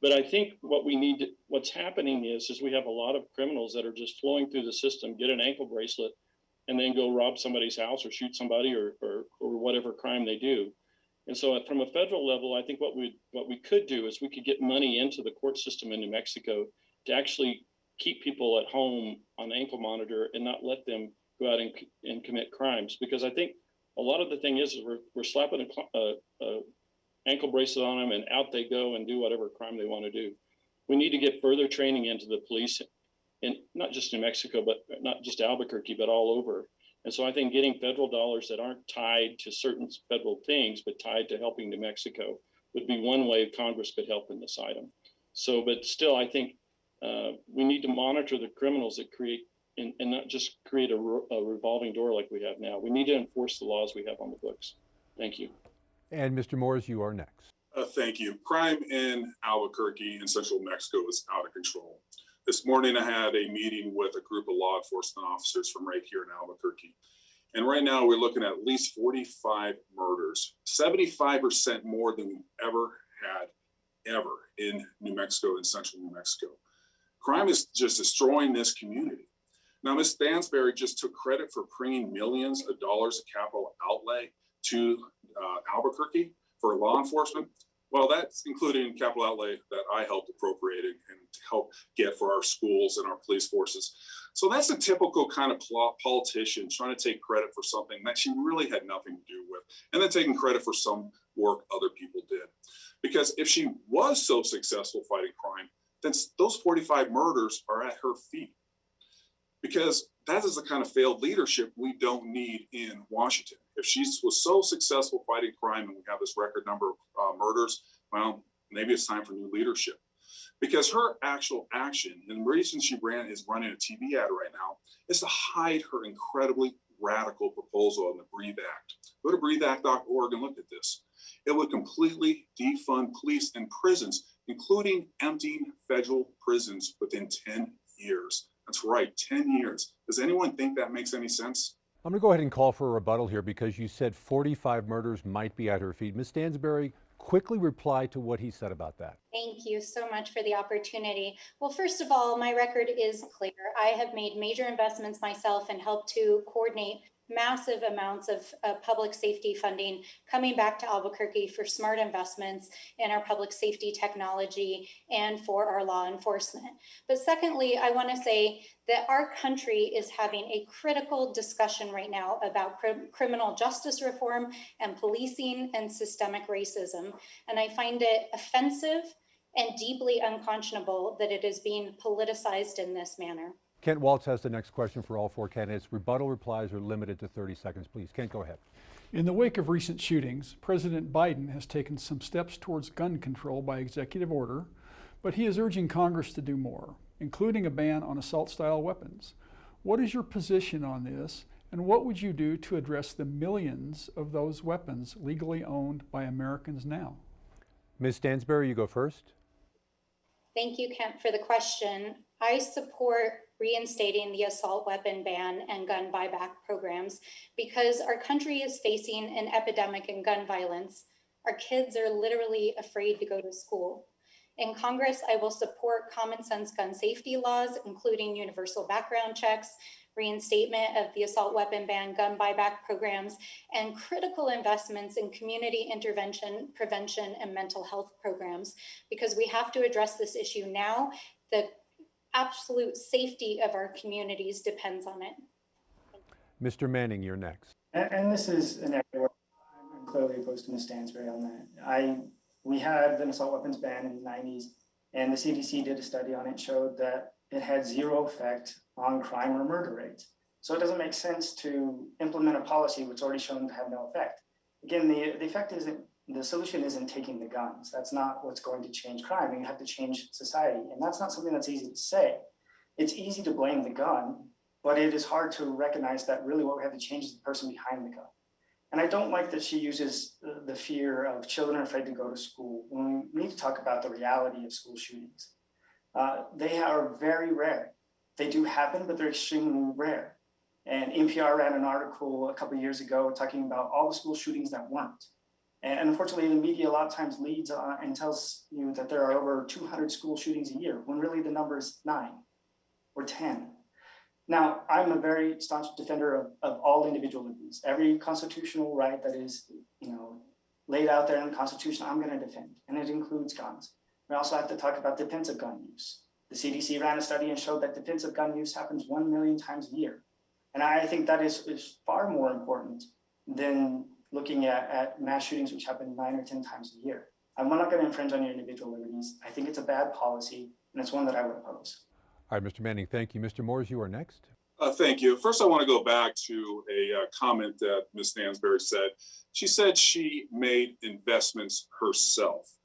But I think what's happening is we have a lot of criminals that are just flowing through the system, get an ankle bracelet, and then go rob somebody's house or shoot somebody or whatever crime they do. And so from a federal level, I think what we could do is we could get money into the court system in New Mexico to actually keep people at home on ankle monitor and not let them go out and commit crimes. Because I think a lot of the thing is we're slapping a ankle bracelet on them and out they go and do whatever crime they want to do. We need to get further training into the police, and not just New Mexico, but not just Albuquerque, but all over. And so I think getting federal dollars that aren't tied to certain federal things, but tied to helping New Mexico would be one way Congress could help in this item. So, but still, I think we need to monitor the criminals that create and not just create a revolving door like we have now. We need to enforce the laws we have on the books. Thank you. And Mr. Moores, you are next. Thank you. Crime in Albuquerque and central Mexico is out of control. This morning, I had a meeting with a group of law enforcement officers from right here in Albuquerque. And right now, we're looking at least 45 murders, 75% more than we've ever had in New Mexico and central New Mexico. Crime is just destroying this community. Now, Ms. Stansberry just took credit for bringing millions of dollars of capital outlay to Albuquerque for law enforcement. Well, that's including capital outlay that I helped appropriating and to help get for our schools and our police forces. So that's a typical kind of politician trying to take credit for something that she really had nothing to do with, and then taking credit for some work other people did. Because if she was so successful fighting crime, then those 45 murders are at her feet. Because that is the kind of failed leadership we don't need in Washington. If she was so successful fighting crime and we have this record number of murders, well, maybe it's time for new leadership. Because her actual action, and the reason she is running a TV ad right now, is to hide her incredibly radical proposal on the Breathe Act. Go to breatheact.org and look at this. It would completely defund police and prisons, including emptying federal prisons within 10 years. That's right, 10 years. Does anyone think that makes any sense? I'm going to go ahead and call for a rebuttal here because you said 45 murders might be at her feet. Ms. Stansberry, quickly reply to what he said about that. Thank you so much for the opportunity. Well, first of all, my record is clear. I have made major investments myself and helped to coordinate massive amounts of public safety funding coming back to Albuquerque for smart investments in our public safety technology and for our law enforcement. But secondly, I want to say that our country is having a critical discussion right now about criminal justice reform and policing and systemic racism. And I find it offensive and deeply unconscionable that it is being politicized in this manner. Kent Waltz has the next question for all four candidates. Rebuttal replies are limited to 30 seconds, please. Kent, go ahead. In the wake of recent shootings, President Biden has taken some steps towards gun control by executive order, but he is urging Congress to do more, including a ban on assault-style weapons. What is your position on this, and what would you do to address the millions of those weapons legally owned by Americans now? Ms. Stansberry, you go first. Thank you, Kent, for the question. I support reinstating the assault weapon ban and gun buyback programs because our country is facing an epidemic in gun violence. Our kids are literally afraid to go to school. In Congress, I will support common sense gun safety laws, including universal background checks, reinstatement of the assault weapon ban, gun buyback programs, and critical investments in community intervention, prevention, and mental health programs, because we have to address this issue now. The absolute safety of our communities depends on it. Mr. Manning, you're next. And this is an area where I'm clearly opposed to Ms. Stansberry on that. We had an assault weapons ban in the 90s, and the CDC did a study on it, showed that it had zero effect on crime or murder rates. So it doesn't make sense to implement a policy which is already shown to have no effect. Again, the solution isn't taking the guns. That's not what's going to change crime. You have to change society. And that's not something that's easy to say. It's easy to blame the gun, but it is hard to recognize that really what we have to change is the person behind the gun. And I don't like that she uses the fear of children are afraid to go to school when we need to talk about the reality of school shootings. They are very rare. They do happen, but they're extremely rare. And NPR ran an article a couple of years ago talking about all the school shootings that weren't. And unfortunately, the media a lot of times leads and tells you that there are over 200 school shootings a year, when really the number is 9 or 10. Now, I'm a very staunch defender of all individual liberties. Every constitutional right that is, laid out there in the Constitution, I'm going to defend, and it includes guns. We also have to talk about defensive gun use. The CDC ran a study and showed that defensive gun use happens 1 million times a year. And I think that is far more important than looking at mass shootings, which happen 9 or 10 times a year. I'm not going to infringe on your individual liberties. I think it's a bad policy, and it's one that I would oppose. All right, Mr. Manning, thank you. Mr. Moores, you are next. Thank you. First, I want to go back to a comment that Ms. Stansberry said. She said she made investments herself.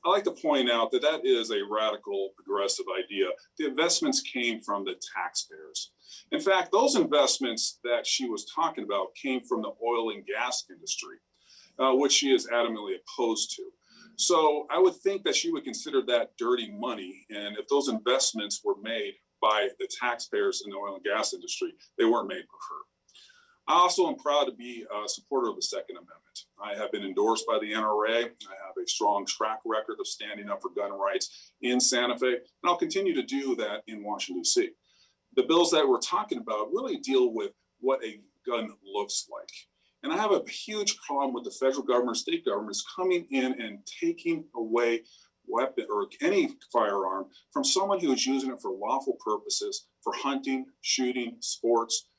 I like to point out that that is a radical, progressive idea. The investments came from the taxpayers. In fact, those investments that she was talking about came from the oil and gas industry, which she is adamantly opposed to. So I would think that she would consider that dirty money. And if those investments were made by the taxpayers in the oil and gas industry, they weren't made for her. I also am proud to be a supporter of the Second Amendment. I have been endorsed by the NRA. I have a strong track record of standing up for gun rights in Santa Fe, and I'll continue to do that in Washington, D.C. The bills that we're talking about really deal with what a gun looks like. And I have a huge problem with the federal government, state governments coming in and taking away weapon or any firearm from someone who is using it for lawful purposes, for hunting, shooting, sports,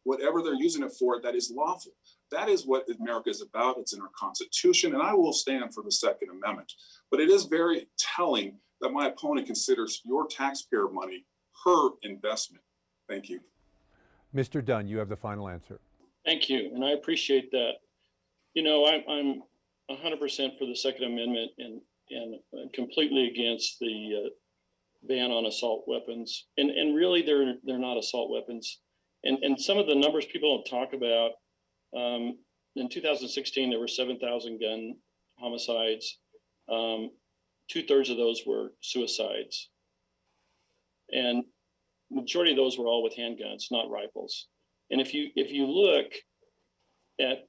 whatever they're using it for, that is lawful. That is what America is about. It's in our Constitution, and I will stand for the Second Amendment. But it is very telling that my opponent considers your taxpayer money her investment. Thank you. Mr. Dunn, you have the final answer. Thank you, and I appreciate that. I'm 100% for the Second Amendment and completely against the ban on assault weapons. And really, they're not assault weapons. And some of the numbers people don't talk about, in 2016, there were 7,000 gun homicides. 2/3 of those were suicides. And majority of those were all with handguns, not rifles. And if you look at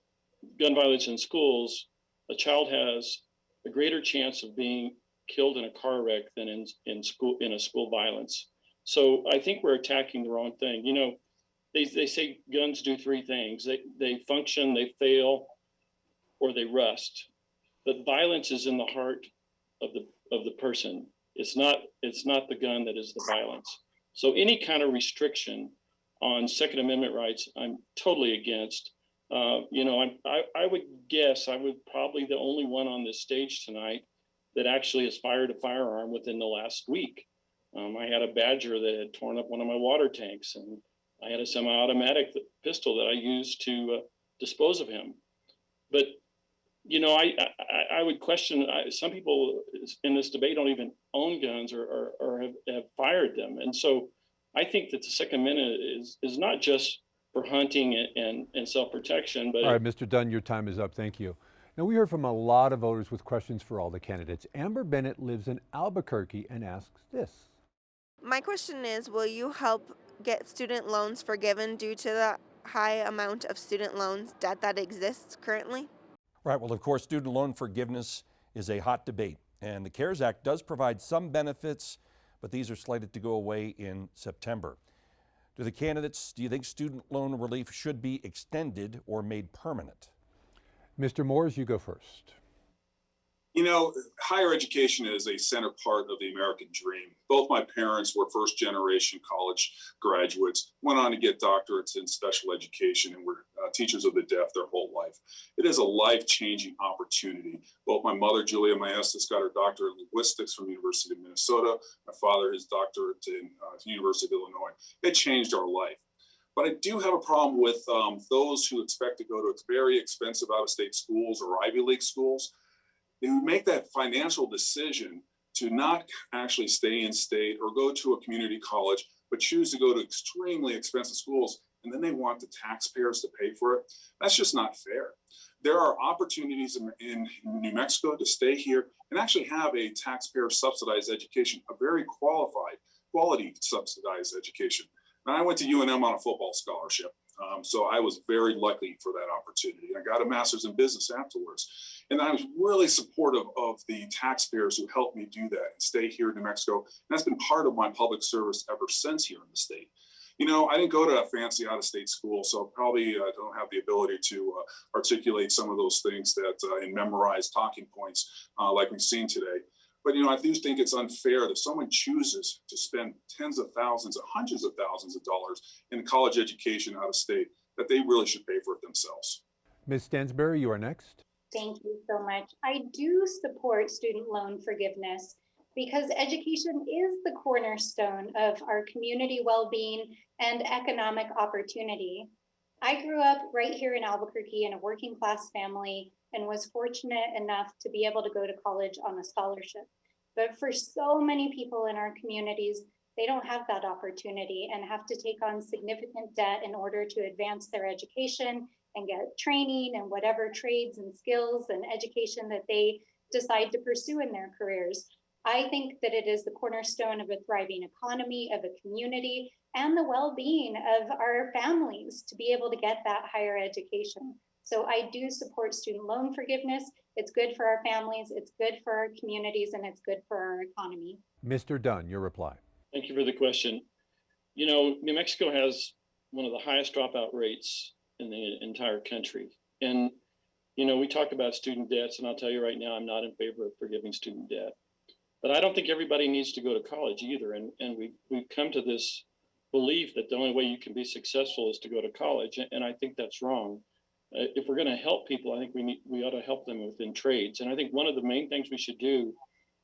gun violence in schools, a child has a greater chance of being killed in a car wreck than in a school violence. So I think we're attacking the wrong thing. They say guns do 3 things. They function, they fail, or they rust. But violence is in the heart of the person. It's not the gun that is the violence. So any kind of restriction on Second Amendment rights, I'm totally against. I would guess I would probably the only one on this stage tonight that actually has fired a firearm within the last week. I had a Badger that had torn up one of my water tanks, and I had a semi-automatic pistol that I used to dispose of him. But I would question. Some people in this debate don't even own guns or have fired them, and so I think that the Second Amendment is not just for hunting and self-protection. But all right, Mr. Dunn, your time is up. Thank you. Now, we heard from a lot of voters with questions for all the candidates. Amber Bennett lives in Albuquerque and asks this. My question is, will you help get student loans forgiven due to the high amount of student loans debt that exists currently? Right. Well, of course, student loan forgiveness is a hot debate, and the CARES Act does provide some benefits, but these are slated to go away in September. Do you think student loan relief should be extended or made permanent? Mr. Moores, you go first. Higher education is a center part of the American dream. Both my parents were first-generation college graduates, went on to get doctorates in special education, and were teachers of the deaf their whole life. It is a life-changing opportunity. Both my mother, Julia Maestas, got her doctorate in linguistics from the University of Minnesota. My father, his doctorate in University of Illinois. It changed our life. But I do have a problem with those who expect to go to very expensive out-of-state schools or Ivy League schools. They would make that financial decision to not actually stay in state or go to a community college, but choose to go to extremely expensive schools, and then they want the taxpayers to pay for it. That's just not fair. There are opportunities in New Mexico to stay here and actually have a taxpayer subsidized education, a very quality subsidized education. And I went to UNM on a football scholarship. So I was very lucky for that opportunity. I got a master's in business afterwards. And I was really supportive of the taxpayers who helped me do that and stay here in New Mexico. And that's been part of my public service ever since here in the state. You know, I didn't go to a fancy out-of-state school, so probably don't have the ability to articulate some of those things that and memorize talking points like we've seen today. But, you know, I do think it's unfair that someone chooses to spend tens of thousands or hundreds of thousands of dollars in college education out of state, that they really should pay for it themselves. Ms. Stansberry, you are next. Thank you so much. I do support student loan forgiveness because education is the cornerstone of our community well-being and economic opportunity. I grew up right here in Albuquerque in a working class family and was fortunate enough to be able to go to college on a scholarship. But for so many people in our communities, they don't have that opportunity and have to take on significant debt in order to advance their education and get training and whatever trades and skills and education that they decide to pursue in their careers. I think that it is the cornerstone of a thriving economy, of a community, and the well-being of our families to be able to get that higher education. So I do support student loan forgiveness. It's good for our families, it's good for our communities, and it's good for our economy. Mr. Dunn, your reply. Thank you for the question. You know, New Mexico has one of the highest dropout rates in the entire country. And, you know, we talk about student debts, and I'll tell you right now, I'm not in favor of forgiving student debt. But I don't think everybody needs to go to college either. And we've come to this belief that the only way you can be successful is to go to college. And I think that's wrong. If we're going to help people, I think we ought to help them within trades. And I think one of the main things we should do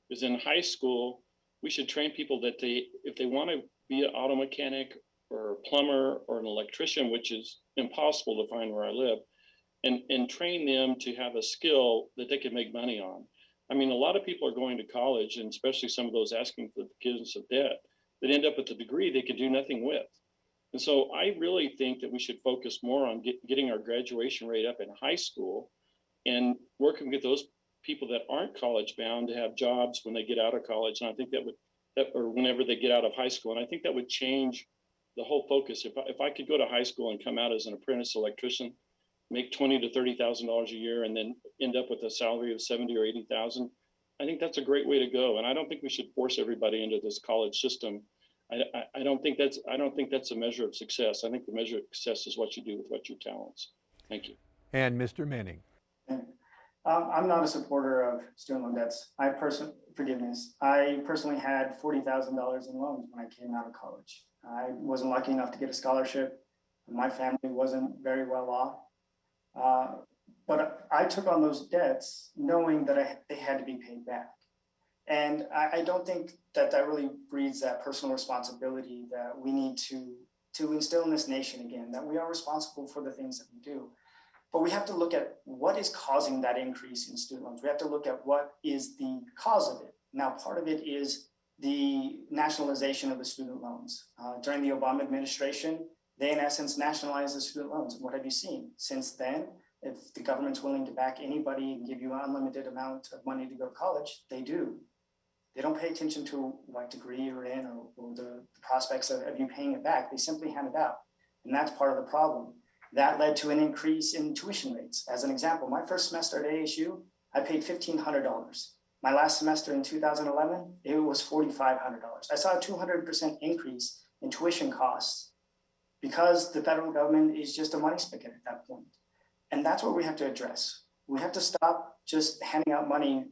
is in high school, we should train people that if they want to be an auto mechanic or a plumber or an electrician, which is impossible to find where I live, and train them to have a skill that they can make money on. I mean, a lot of people are going to college, and especially some of those asking for the forgiveness of debt, that end up with a degree they could do nothing with. And so I really think that we should focus more on getting our graduation rate up in high school and working with those people that aren't college bound to have jobs when they get out of college. And I think or whenever they get out of high school. And I think that would change the whole focus. If I could go to high school and come out as an apprentice electrician, make $20,000 to $30,000 a year, and then end up with a salary of $70,000 or $80,000, I think that's a great way to go. And I don't think we should force everybody into this college system. I don't think that's a measure of success. I think the measure of success is what you do with what your talents. Thank you. And Mr. Manning. I'm not a supporter of student loan debts. Forgiveness. I personally had $40,000 in loans when I came out of college. I wasn't lucky enough to get a scholarship. My family wasn't very well off. But I took on those debts knowing that they had to be paid back. And I don't think that really breeds that personal responsibility that we need to instill in this nation again, that we are responsible for the things that we do. But we have to look at what is causing that increase in student loans. We have to look at what is the cause of it. Now, part of it is the nationalization of the student loans. During the Obama administration, they in essence nationalized the student loans. And what have you seen? Since then, if the government's willing to back anybody and give you an unlimited amount of money to go to college, they do. They don't pay attention to what degree you're in or the prospects of you paying it back. They simply hand it out. And that's part of the problem. That led to an increase in tuition rates. As an example, my first semester at ASU, I paid $1,500. My last semester in 2011, it was $4,500. I saw a 200% increase in tuition costs because the federal government is just a money spigot at that point. And that's what we have to address. We have to stop just handing out money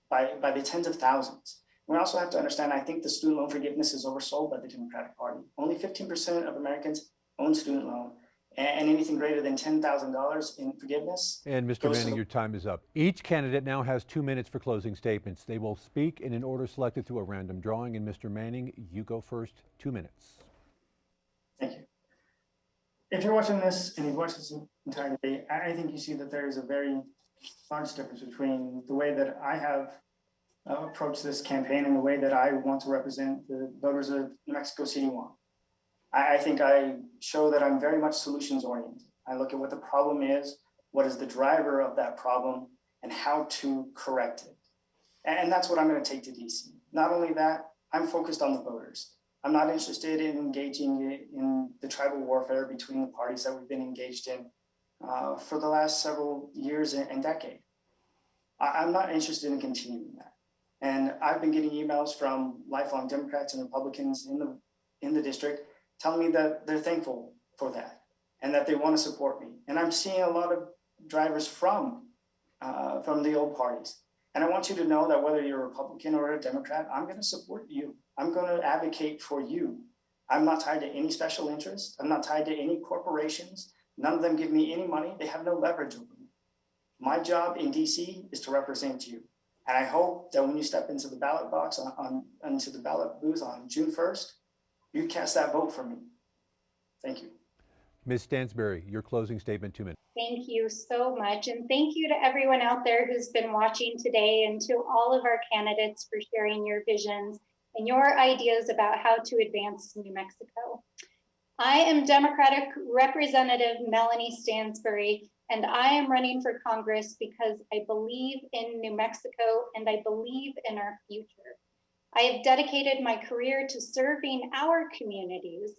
by the tens of thousands. We also have to understand, I think the student loan forgiveness is oversold by the Democratic Party. Only 15% of Americans own student loan, and anything greater than $10,000 in forgiveness. And Mr. Manning, your time is up. Each candidate now has 2 minutes for closing statements. They will speak in an order selected through a random drawing. And Mr. Manning, you go first, 2 minutes. Thank you. If you're watching this and you've watched this entire day, I think you see that there is a very large difference between the way that I have approached this campaign and the way that I want to represent the voters of New Mexico City want. I think I show that I'm very much solutions oriented. I look at what the problem is, what is the driver of that problem, and how to correct it. And that's what I'm going to take to DC. Not only that, I'm focused on the voters. I'm not interested in engaging in the tribal warfare between the parties that we've been engaged in for the last several years and decade. I'm not interested in continuing that. And I've been getting emails from lifelong Democrats and Republicans in the district telling me that they're thankful for that and that they want to support me. And I'm seeing a lot of drivers from the old parties. And I want you to know that whether you're a Republican or a Democrat, I'm going to support you. I'm going to advocate for you. I'm not tied to any special interest. I'm not tied to any corporations. None of them give me any money. They have no leverage over me. My job in DC is to represent you. And I hope that when you step into the ballot box, into the ballot booth on June 1st, you cast that vote for me. Thank you. Ms. Stansberry, your closing statement, 2 minutes. Thank you so much. And thank you to everyone out there who's been watching today and to all of our candidates for sharing your visions and your ideas about how to advance New Mexico. I am Democratic Representative Melanie Stansberry, and I am running for Congress because I believe in New Mexico and I believe in our future. I have dedicated my career to serving our communities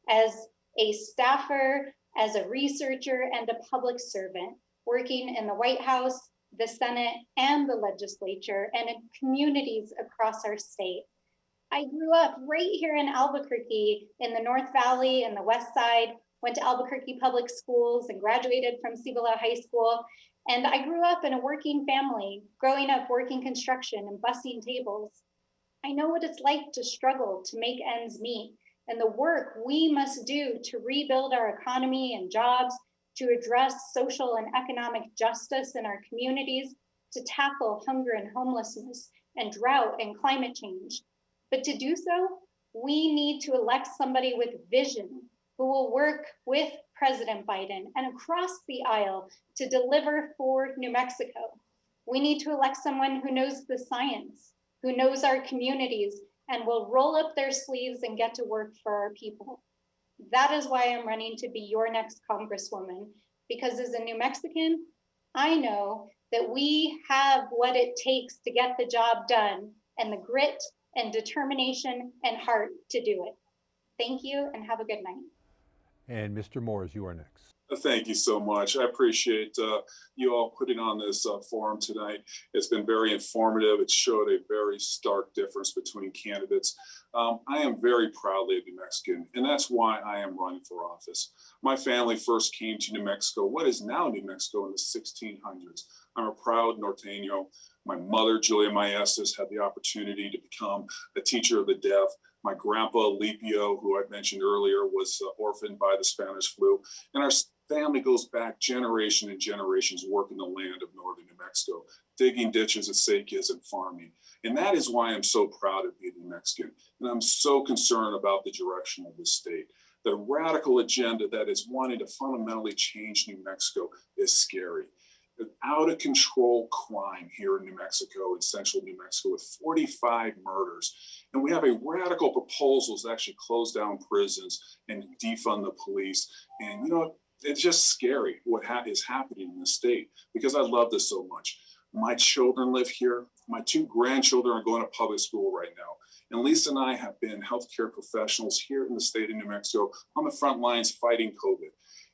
as a staffer, as a researcher, and a public servant, working in the White House, the Senate, and the legislature, and in communities across our state. I grew up right here in Albuquerque in the North Valley and the West Side, went to Albuquerque Public Schools and graduated from Cibola High School. And I grew up in a working family, growing up working construction and bussing tables. I know what it's like to struggle to make ends meet and the work we must do to rebuild our economy and jobs, to address social and economic justice in our communities, to tackle hunger and homelessness and drought and climate change. But to do so, we need to elect somebody with vision who will work with President Biden and across the aisle to deliver for New Mexico. We need to elect someone who knows the science, who knows our communities, and will roll up their sleeves and get to work for our people. That is why I'm running to be your next Congresswoman, because as a New Mexican, I know that we have what it takes to get the job done and the grit and determination and heart to do it. Thank you and have a good night. And Mr. Moores, you are next. Thank you so much. I appreciate you all putting on this forum tonight. It's been very informative. It showed a very stark difference between candidates. I am very proudly a New Mexican, and that's why I am running for office. My family first came to New Mexico, what is now New Mexico, in the 1600s. I'm a proud Norteño. My mother, Julia Maestas, had the opportunity to become a teacher of the deaf. My grandpa, Lipio, who I mentioned earlier, was orphaned by the Spanish flu. And our family goes back generation and generations working the land of northern New Mexico, digging ditches at Saquias and farming. And that is why I'm so proud of being New Mexican. And I'm so concerned about the direction of this state. The radical agenda that is wanting to fundamentally change New Mexico is scary. Out of control crime here in New Mexico, in central New Mexico, with 45 murders. And we have a radical proposals to actually close down prisons and defund the police. And you know, it's just scary what is happening in the state, because I love this so much. My children live here. My 2 grandchildren are going to public school right now. And Lisa and I have been healthcare professionals here in the state of New Mexico on the front lines fighting COVID.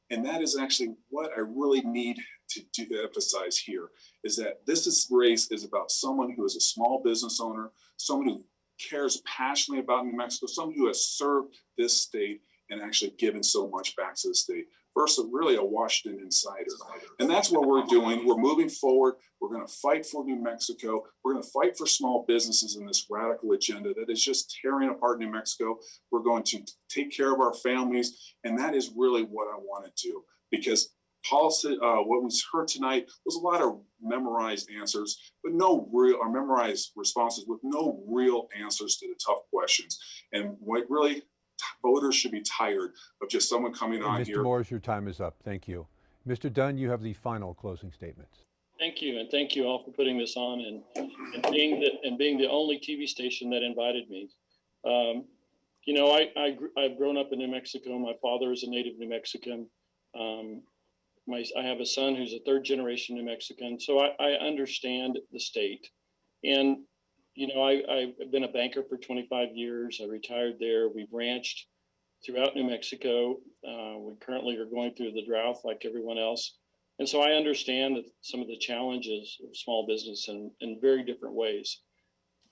And that is actually what I really need to emphasize here, is that this race is about someone who is a small business owner, someone who cares passionately about New Mexico, someone who has served this state and actually given so much back to the state, versus really a Washington insider. And that's what we're doing. We're moving forward. We're going to fight for New Mexico. We're going to fight for small businesses in this radical agenda that is just tearing apart New Mexico. We're going to take care of our families. And that is really what I want to do, because policy, what we heard tonight was a lot of memorized answers, but no real, or memorized responses with no real answers to the tough questions. And what really voters should be tired of just someone coming on here. Mr. Moores, your time is up. Thank you. Mr. Dunn, you have the final closing statements. Thank you, and thank you all for putting this on and being the only TV station that invited me. You know, I've grown up in New Mexico. My father is a native New Mexican. I have a son who's a third generation New Mexican. So I understand the state. And, you know, I've been a banker for 25 years. I retired there. We've ranched throughout New Mexico. We currently are going through the drought like everyone else. And so I understand that some of the challenges of small business in very different ways.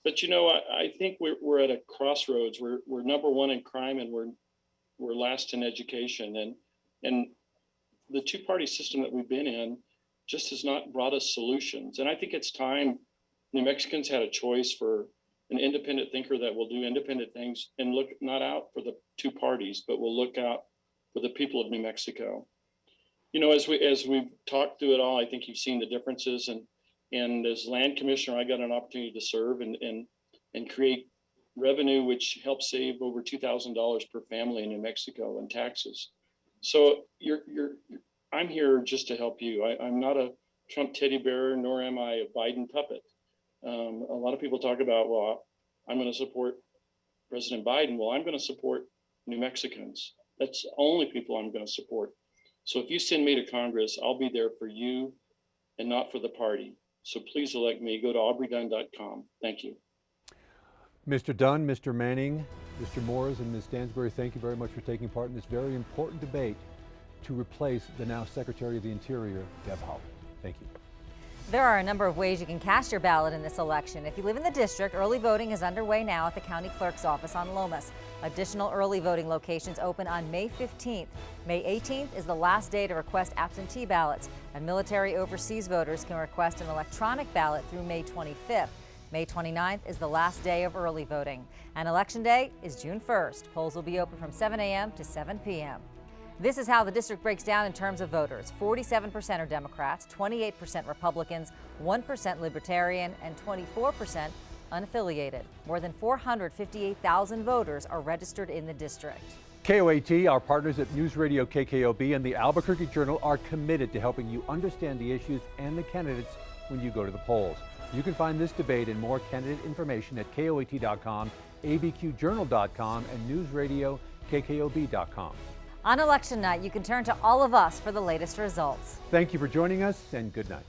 But, you know, I think we're at a crossroads. We're number one in crime, and we're last in education. And the two-party system that we've been in just has not brought us solutions. And I think it's time New Mexicans had a choice for an independent thinker that will do independent things and look not out for the two parties, but will look out for the people of New Mexico. You know, as we've talked through it all, I think you've seen the differences. And as land commissioner, I got an opportunity to serve and create revenue, which helps save over $2,000 per family in New Mexico in taxes. So I'm here just to help you. I'm not a Trump teddy bear, nor am I a Biden puppet. A lot of people talk about, well, I'm going to support President Biden. Well, I'm going to support New Mexicans. That's the only people I'm going to support. So if you send me to Congress, I'll be there for you and not for the party. So please elect me. Go to aubreydunn.com. Thank you. Mr. Dunn, Mr. Manning, Mr. Moores, and Ms. Stansbury, thank you very much for taking part in this very important debate to replace the now Secretary of the Interior, Deb Haaland. Thank you. There are a number of ways you can cast your ballot in this election. If you live in the district, early voting is underway now at the county clerk's office on Lomas. Additional early voting locations open on May 15th. May 18th is the last day to request absentee ballots, and military overseas voters can request an electronic ballot through May 25th. May 29th is the last day of early voting, and Election Day is June 1st. Polls will be open from 7 a.m. to 7 p.m. This is how the district breaks down in terms of voters. 47% are Democrats, 28% Republicans, 1% Libertarian, and 24% unaffiliated. More than 458,000 voters are registered in the district. KOAT, our partners at News Radio KKOB and the Albuquerque Journal are committed to helping you understand the issues and the candidates when you go to the polls. You can find this debate and more candidate information at KOAT.com, ABQJournal.com, and NewsRadioKKOB.com. On election night, you can turn to all of us for the latest results. Thank you for joining us, and good night.